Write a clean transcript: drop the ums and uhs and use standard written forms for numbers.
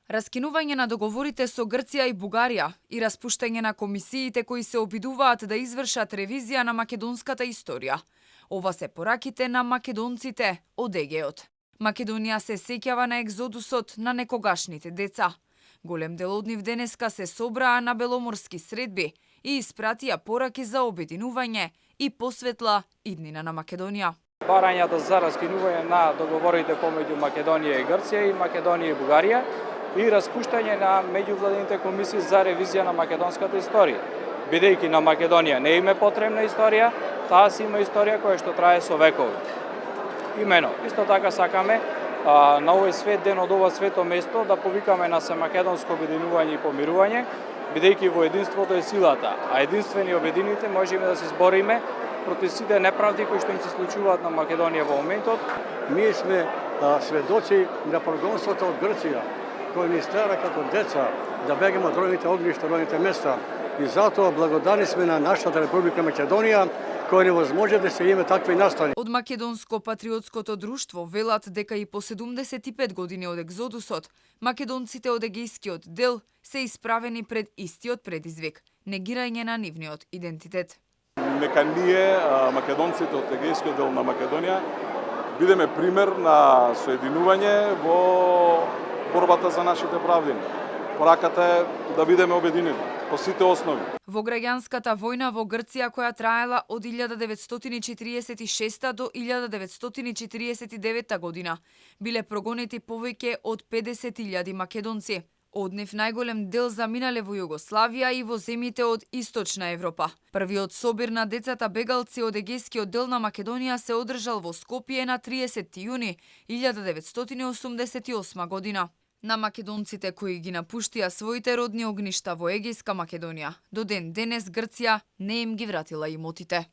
Раскинување на договорите со Грција и Бугарија и распуштање на комисиите кои се обидуваат да извршат ревизија на македонската историја. Ова се пораките на македонците од Егеот. Македонија се сеќава на екзодусот на некогашните деца. Голем дел од нив денеска се собраа на беломорски средби и испратија пораки за обединување и посветла иднина на Македонија. Барањата за раскинување на договорите помеѓу Македонија и Грција и Македонија и Бугарија и распуштање на меѓувладините комисии за ревизија на македонската историја. Бидејќи на Македонија не им е потребна историја, таа си има историја која што трае со векови. Имено, исто така сакаме на овој свет ден од ова свето место да повикаме на семакедонско обединување и помирување, бидејќи во единството е силата, а единствени обедините можеме да се збориме против сите неправди кои што им се случуваат на Македонија во моментот. Ние сме сведоци на прогонството од Грција, кој ни стара како деца да бегаме од родните огништа, родните места. И затоа благодарни сме на нашата Република Македонија, која невозможно да се име такви настани. Од Македонско патриотското друштво велат дека и по 75 години од екзодусот, македонците од егејскиот дел се исправени пред истиот предизвик – негирање на нивниот идентитет. Нека ние, македонците од егејскиот дел на Македонија, бидеме пример на соединување во борбата за нашите правди. Пораката е да бидеме обединени по сите основи. Во граѓанската војна во Грција, која траела од 1946 до 1949 година, биле прогонети повеќе од 50.000 македонци. Од нив најголем дел заминале во Југославија и во земјите од Источна Европа. Првиот собир на децата бегалци од егејскиот дел на Македонија се одржал во Скопје на 30 јуни 1988 година. На македонците кои ги напуштија своите родни огништа во егејска Македонија, до ден денес Грција не им ги вратила имотите.